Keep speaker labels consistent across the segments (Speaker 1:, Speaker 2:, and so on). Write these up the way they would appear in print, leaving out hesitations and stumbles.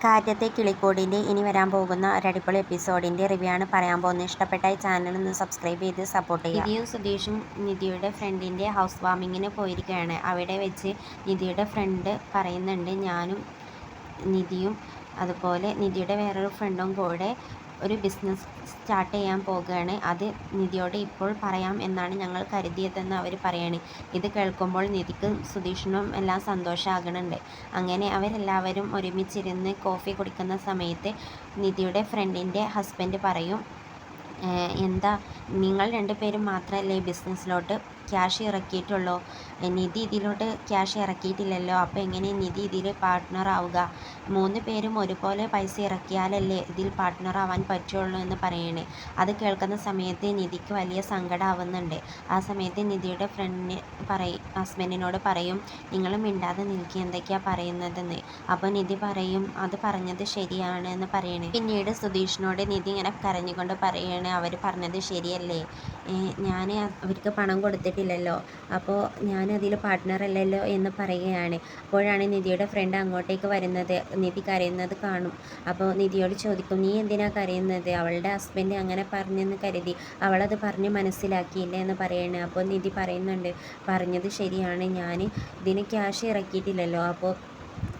Speaker 1: കാറ്റത്തെ കിളിക്കൂടിൻ്റെ ഇനി വരാൻ പോകുന്ന ഒരടിപൊളി എപ്പിസോഡിൻ്റെ റിവ്യൂ ആണ് പറയാൻ പോകുന്നത്. ഇഷ്ടപ്പെട്ട ഈ ചാനൽ ഒന്ന് സബ്സ്ക്രൈബ് ചെയ്ത് സപ്പോർട്ട് ചെയ്യുക. നിധിയും സുധീഷും നിധിയുടെ ഫ്രണ്ടിൻ്റെ ഹൗസ് വാമിങ്ങിന് പോയിരിക്കുകയാണ്. അവിടെ വെച്ച് നിധിയുടെ ഫ്രണ്ട് പറയുന്നുണ്ട്, ഞാനും നിധിയും അതുപോലെ നിധിയുടെ വേറൊരു ഫ്രണ്ടും കൂടെ ഒരു ബിസിനസ് സ്റ്റാർട്ട് ചെയ്യാൻ പോകുകയാണ്. അത് നിധിയോട് ഇപ്പോൾ പറയാം എന്നാണ് ഞങ്ങൾ കരുതിയതെന്ന് അവർ പറയാണ്. ഇത് കേൾക്കുമ്പോൾ നിധിക്കും സുധീഷിനും എല്ലാം സന്തോഷമാകുന്നുണ്ട്. അങ്ങനെ അവരെല്ലാവരും ഒരുമിച്ചിരുന്ന് കോഫി കുടിക്കുന്ന സമയത്ത് നിധിയുടെ ഫ്രണ്ടിൻ്റെ ഹസ്ബൻഡ് പറയും, എന്താ നിങ്ങൾ രണ്ടുപേരും മാത്രമല്ലേ ബിസിനസ്സിലോട്ട് ക്യാഷ് ഇറക്കിയിട്ടുള്ളൂ, നിധി ഇതിലോട്ട് ക്യാഷ് ഇറക്കിയിട്ടില്ലല്ലോ, അപ്പോൾ എങ്ങനെ നിധി ഇതിൽ പാർട്ട്ണർ ആവുക? 3 പേരും ഒരുപോലെ പൈസ ഇറക്കിയാലല്ലേ ഇതിൽ പാർട്ട്ണർ ആവാൻ പറ്റുള്ളൂ എന്ന് പറയണേ. അത് കേൾക്കുന്ന സമയത്ത് നിധിക്ക് വലിയ സങ്കടമാവുന്നുണ്ട്. ആ സമയത്ത് നിധിയുടെ ഫ്രണ്ട് ഹസ്ബൻഡിനോട് പറയും, നിങ്ങൾ മിണ്ടാതെ നിൽക്കുക, എന്തൊക്കെയാണ് പറയുന്നതെന്ന്. അപ്പോൾ നിധി പറയും, അത് പറഞ്ഞത് ശരിയാണ് എന്ന് പറയണേ. പിന്നീട് സുധീഷിനോട് നിധി ഇങ്ങനെ കരഞ്ഞുകൊണ്ട് പറയണേ, അവർ പറഞ്ഞത് ശരിയല്ലേ, ഞാൻ അവർക്ക് പണം കൊടുത്തിട്ടില്ലല്ലോ, അപ്പോൾ ഞാനതിൽ പാർട്ട്ണർ അല്ലല്ലോ എന്ന് പറയുകയാണ്. അപ്പോഴാണ് നിധിയുടെ ഫ്രണ്ട് അങ്ങോട്ടേക്ക് വരുന്നത്. നിധി കരയുന്നത് കാണും. അപ്പോൾ നിധിയോട് ചോദിക്കും, നീ എന്തിനാണ് കരയുന്നത്? അവളുടെ ഹസ്ബൻഡ് അങ്ങനെ പറഞ്ഞെന്ന് കരുതി അവളത് പറഞ്ഞ് മനസ്സിലാക്കിയില്ല എന്ന് പറയണേ. അപ്പോൾ നിധി പറയുന്നുണ്ട്, പറഞ്ഞത് ശരിയാണ്, ഞാൻ ഇതിന് ക്യാഷ് ഇറക്കിയിട്ടില്ലല്ലോ. അപ്പോൾ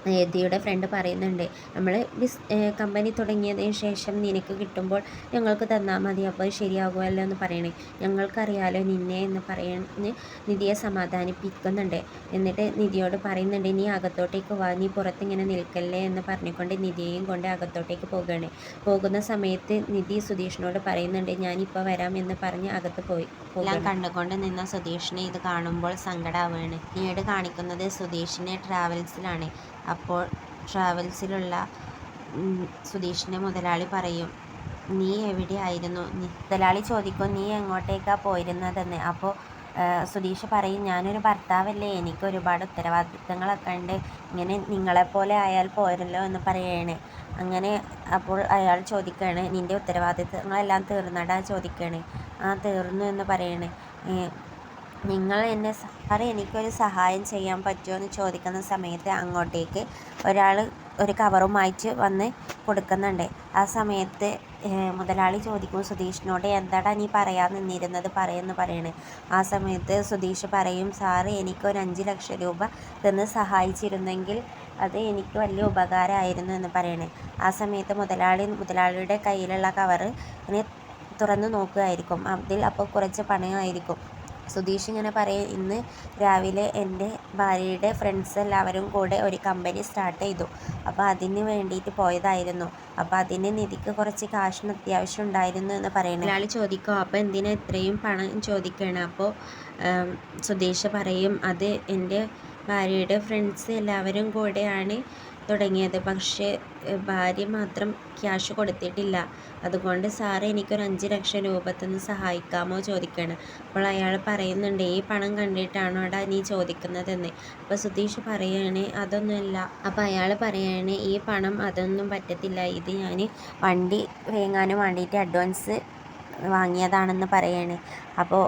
Speaker 1: നിധിയുടെ ഫ്രണ്ട് പറയുന്നുണ്ട്, നമ്മൾ കമ്പനി തുടങ്ങിയതിന് ശേഷം നിനക്ക് കിട്ടുമ്പോൾ ഞങ്ങൾക്ക് തന്നാൽ മതി, അപ്പോൾ ശരിയാകുമല്ലോ എന്ന് പറയണേ. ഞങ്ങൾക്കറിയാലോ നിന്നെ എന്ന് പറഞ്ഞ് നിധിയെ സമാധാനിപ്പിക്കുന്നുണ്ട്. എന്നിട്ട് നിധിയോട് പറയുന്നുണ്ട്, നീ അകത്തോട്ടേക്ക് വാ, നീ പുറത്തിങ്ങനെ നിൽക്കല്ലേ എന്ന് പറഞ്ഞുകൊണ്ട് നിധിയെയും കൊണ്ട് അകത്തോട്ടേക്ക് പോകുകയാണ്. പോകുന്ന സമയത്ത് നിധി സുധീഷിനോട് പറയുന്നുണ്ട്, ഞാനിപ്പോൾ വരാം എന്ന് പറഞ്ഞ് അകത്ത് പോയി. എല്ലാം കണ്ടുകൊണ്ട് നിന്ന സുധീഷിനെ ഇത് കാണുമ്പോൾ സങ്കടമാവുകയാണ്. പിന്നീട് കാണിക്കുന്നത് സുധീഷിനെ ട്രാവൽസിലാണ്. അപ്പോൾ ട്രാവൽസിലുള്ള സുധീഷിൻ്റെ മുതലാളി പറയും, നീ എവിടെയായിരുന്നു? മുതലാളി ചോദിക്കും, നീ എങ്ങോട്ടേക്കാണ് പോയിരുന്നതെന്ന്. അപ്പോൾ സുധീഷ് പറയും, ഞാനൊരു ഭർത്താവല്ലേ, എനിക്ക് ഒരുപാട് ഉത്തരവാദിത്തങ്ങളൊക്കെ ഉണ്ട്, ഇങ്ങനെ നിങ്ങളെപ്പോലെ ആയാൽ പോരല്ലോ എന്ന് പറയുകയാണ്. അങ്ങനെ അപ്പോൾ അയാൾ ചോദിക്കുകയാണ്, നിൻ്റെ ഉത്തരവാദിത്തങ്ങളെല്ലാം തീർന്നടാ ചോദിക്കുകയാണ്. ആ തീർന്നു എന്ന് പറയണേ. നിങ്ങൾ എന്നെ സാറേ എനിക്കൊരു സഹായം ചെയ്യാൻ പറ്റുമോ എന്ന് ചോദിക്കുന്ന സമയത്ത് അങ്ങോട്ടേക്ക് ഒരാൾ ഒരു കവറുമായിട്ട് വന്ന് കൊടുക്കുന്നുണ്ട്. ആ സമയത്ത് മുതലാളി ചോദിക്കും സുധീഷിനോട്, എന്താടാ നീ പറയാൻ നിന്നിരുന്നത്, പറയുമെന്ന് പറയണേ. ആ സമയത്ത് സുധീഷ് പറയും, സാറ് എനിക്കൊരു 5 ലക്ഷം രൂപ തന്ന് സഹായിച്ചിരുന്നെങ്കിൽ അത് എനിക്ക് വലിയ ഉപകാരമായിരുന്നു എന്ന് പറയണേ. ആ സമയത്ത് മുതലാളിയുടെ കയ്യിലുള്ള കവറ് ഇങ്ങനെ തുറന്നു നോക്കുകയായിരിക്കും. അതിൽ അപ്പോൾ കുറച്ച് പണമായിരിക്കും. സുധീഷ് ഇങ്ങനെ പറയും, ഇന്ന് രാവിലെ എൻ്റെ ഭാര്യയുടെ ഫ്രണ്ട്സ് എല്ലാവരും കൂടെ ഒരു കമ്പനി സ്റ്റാർട്ട് ചെയ്തു, അപ്പോൾ അതിന് വേണ്ടിയിട്ട് പോയതായിരുന്നു, അപ്പോൾ അതിന് നിധിക്ക് കുറച്ച് കാശിന് അത്യാവശ്യം ഉണ്ടായിരുന്നു എന്ന് പറയുന്നത്. ഒരാൾ ചോദിക്കും, അപ്പോൾ എന്തിനാ ഇത്രയും പണം ചോദിക്കണം? അപ്പോൾ സുധീഷ് പറയും, അത് എൻ്റെ ഭാര്യയുടെ ഫ്രണ്ട്സ് എല്ലാവരും കൂടെയാണ് തുടങ്ങിയത്, പക്ഷേ ഭാര്യ മാത്രം ക്യാഷ് കൊടുത്തിട്ടില്ല, അതുകൊണ്ട് സാറ് എനിക്കൊരു 5 ലക്ഷം രൂപ തന്ന് സഹായിക്കാമോ ചോദിക്കണം. അപ്പോൾ അയാൾ പറയുന്നുണ്ട്, ഈ പണം കണ്ടിട്ടാണോടാ നീ ചോദിക്കുന്നതെന്ന്. അപ്പോൾ സുധീഷ് പറയുകയാണ്, അതൊന്നുമല്ല. അപ്പോൾ അയാൾ പറയുകയാണ്, ഈ പണം അതൊന്നും പറ്റത്തില്ല, ഇത് ഞാൻ വണ്ടി വാങ്ങാനും വേണ്ടിയിട്ട് അഡ്വാൻസ് വാങ്ങിയതാണെന്ന് പറയുകയാണ്. അപ്പോൾ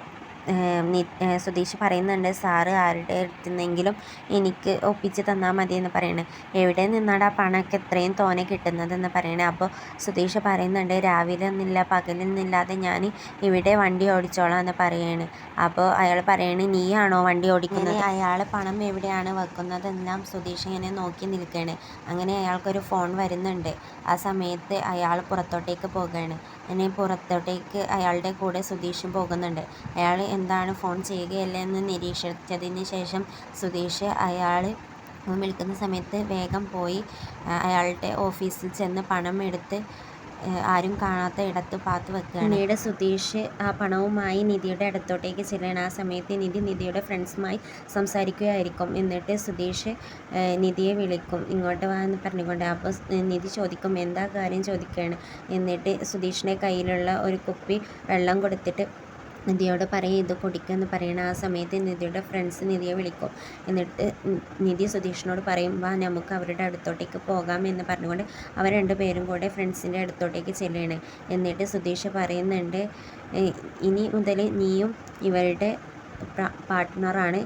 Speaker 1: സുധീഷ് പറയുന്നുണ്ട്, സാറ് ആരുടെ അടുത്തുനിന്നെങ്കിലും എനിക്ക് ഒപ്പിച്ച് തന്നാൽ മതി എന്ന് പറയണേ. എവിടെ നിന്നാണ് ആ പണമൊക്കെ എത്രയും തോനെ കിട്ടുന്നതെന്ന് പറയണേ. അപ്പോൾ സുധീഷ് പറയുന്നുണ്ട്, രാവിലെ ഒന്നുമില്ല പകലൊന്നുമില്ലാതെ ഞാൻ ഇവിടെ വണ്ടി ഓടിച്ചോളാം എന്ന് പറയാണ്. അപ്പോൾ അയാൾ പറയണേ, നീയാണോ വണ്ടി ഓടിക്കുന്നത്? അയാൾ പണം എവിടെയാണ് വെക്കുന്നതെല്ലാം സുധീഷ് ഇങ്ങനെ നോക്കി നിൽക്കുകയാണ്. അങ്ങനെ അയാൾക്കൊരു ഫോൺ വരുന്നുണ്ട്. ആ സമയത്ത് അയാൾ പുറത്തോട്ടേക്ക് പോകുകയാണ്. അങ്ങനെ പുറത്തോട്ടേക്ക് അയാളുടെ കൂടെ സുധീഷും പോകുന്നുണ്ട്. അയാൾ എന്താണ് ഫോൺ ചെയ്യുകയല്ലേ എന്ന് നിരീക്ഷിച്ചതിന് ശേഷം സുധീഷ് അയാൾ വിളിക്കുന്ന സമയത്ത് വേഗം പോയി അയാളുടെ ഓഫീസിൽ ചെന്ന് പണം എടുത്ത് ആരും കാണാത്ത ഇടത്ത് പാത്ത് വെക്കുകയാണ്. പിന്നീട് സുധീഷ് ആ പണവുമായി നിധിയുടെ അടുത്തോട്ടേക്ക് ചെല്ലുകയാണ്. ആ സമയത്ത് നിധിയുടെ ഫ്രണ്ട്സുമായി സംസാരിക്കുകയായിരിക്കും. എന്നിട്ട് സുധീഷ് നിധിയെ വിളിക്കും, ഇങ്ങോട്ട് വാ എന്ന് പറഞ്ഞുകൊണ്ട്. അപ്പോൾ നിധി ചോദിക്കും, എന്താ കാര്യം ചോദിക്കുകയാണ്. എന്നിട്ട് സുധീഷിൻ്റെ കയ്യിലുള്ള ഒരു കുപ്പി വെള്ളം കൊടുത്തിട്ട് നിധിയോട് പറയും, ഇത് കുടിക്കുമെന്ന് പറയണം. ആ സമയത്ത് നിധിയുടെ ഫ്രണ്ട്സ് നിധിയെ വിളിക്കും. എന്നിട്ട് നിധി സുധീഷിനോട് പറയും, വാ നമുക്ക് അവരുടെ അടുത്തോട്ടേക്ക് പോകാം എന്ന് പറഞ്ഞുകൊണ്ട് അവർ 2 പേരും കൂടെ ഫ്രണ്ട്സിൻ്റെ അടുത്തോട്ടേക്ക് ചെല്ലുകയാണ്. എന്നിട്ട് സുധീഷ് പറയുന്നുണ്ട്, ഇനി മുതൽ നീയും ഇവരുടെ പാർട്ട്ണറാണ്,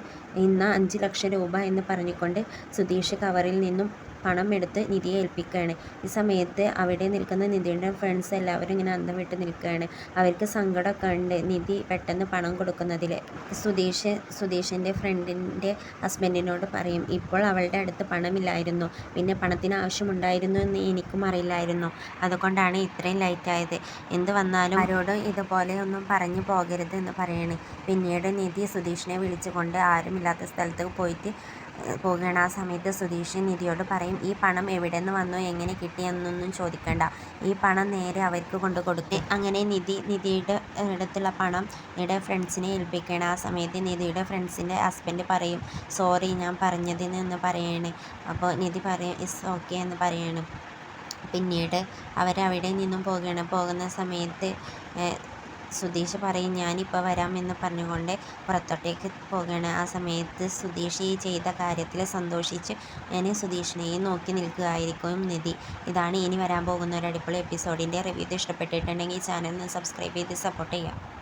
Speaker 1: ഇന്ന് 5 ലക്ഷം രൂപ എന്ന് പറഞ്ഞുകൊണ്ട് സുധീഷ് കവറിൽ നിന്നും പണം എടുത്ത് നിധിയെ ഏൽപ്പിക്കുകയാണ്. ഈ സമയത്ത് അവിടെ നിൽക്കുന്ന നിധിയുടെ ഫ്രണ്ട്സ് എല്ലാവരും ഇങ്ങനെ അന്തം വിട്ട് നിൽക്കുകയാണ്. അവർക്ക് സങ്കടമൊക്കെ ഉണ്ട് നിധി പെട്ടെന്ന് പണം കൊടുക്കുന്നതിൽ. സുധീഷിൻ്റെ ഫ്രണ്ടിൻ്റെ ഹസ്ബൻഡിനോട് പറയും, ഇപ്പോൾ അവളുടെ അടുത്ത് പണമില്ലായിരുന്നു, പിന്നെ പണത്തിന് ആവശ്യമുണ്ടായിരുന്നു എന്ന് എനിക്കും അറിയില്ലായിരുന്നു, അതുകൊണ്ടാണ് ഇത്രയും ലൈറ്റായത്. എന്ത് വന്നാലും ആരോടും ഇതുപോലെ ഒന്നും പറഞ്ഞു പോകരുത് എന്ന് പറയാണ്. പിന്നീട് നിധി സുധീഷിനെ വിളിച്ചുകൊണ്ട് ആരുമില്ലാത്ത സ്ഥലത്ത് പോവുകയാണ്. ആ സമയത്ത് സുധീഷ് നിധിയോട് പറയും, ഈ പണം എവിടെ നിന്ന് വന്നു, എങ്ങനെ കിട്ടി എന്നൊന്നും ചോദിക്കണ്ട, ഈ പണം നേരെ അവർക്ക് കൊണ്ട് കൊടുക്കുക. അങ്ങനെ നിധിയുടെ അടുത്തുള്ള പണം നിധിയുടെ ഫ്രണ്ട്സിനെ ഏൽപ്പിക്കുകയാണ്. ആ സമയത്ത് നിധിയുടെ ഫ്രണ്ട്സിൻ്റെ ഹസ്ബൻഡ് പറയും, സോറി ഞാൻ പറഞ്ഞതിന് എന്ന് പറയാണ്. അപ്പോൾ നിധി പറയും ഇറ്റ്സ് ഓക്കെ എന്ന് പറയാണ്. പിന്നീട് അവരവിടെ നിന്നും പോകുന്ന സമയത്ത് സുധീഷ് പറയും, ഞാനിപ്പോൾ വരാം എന്ന് പറഞ്ഞുകൊണ്ട് പുറത്തോട്ടേക്ക് പോവുകയാണ്. ആ സമയത്ത് സുധീഷ് ഈ ചെയ്ത കാര്യത്തിൽ സന്തോഷിച്ച് സുധീഷിനെയും നോക്കി നിൽക്കുകയായിരിക്കും നിധി. ഇതാണ് ഇനി വരാൻ പോകുന്ന ഒരു അടിപൊളി എപ്പിസോഡിൻ്റെ റിവ്യൂ. ഇഷ്ടപ്പെട്ടിട്ടുണ്ടെങ്കിൽ ചാനൽ ഒന്ന് സബ്സ്ക്രൈബ് ചെയ്ത് സപ്പോർട്ട് ചെയ്യുക.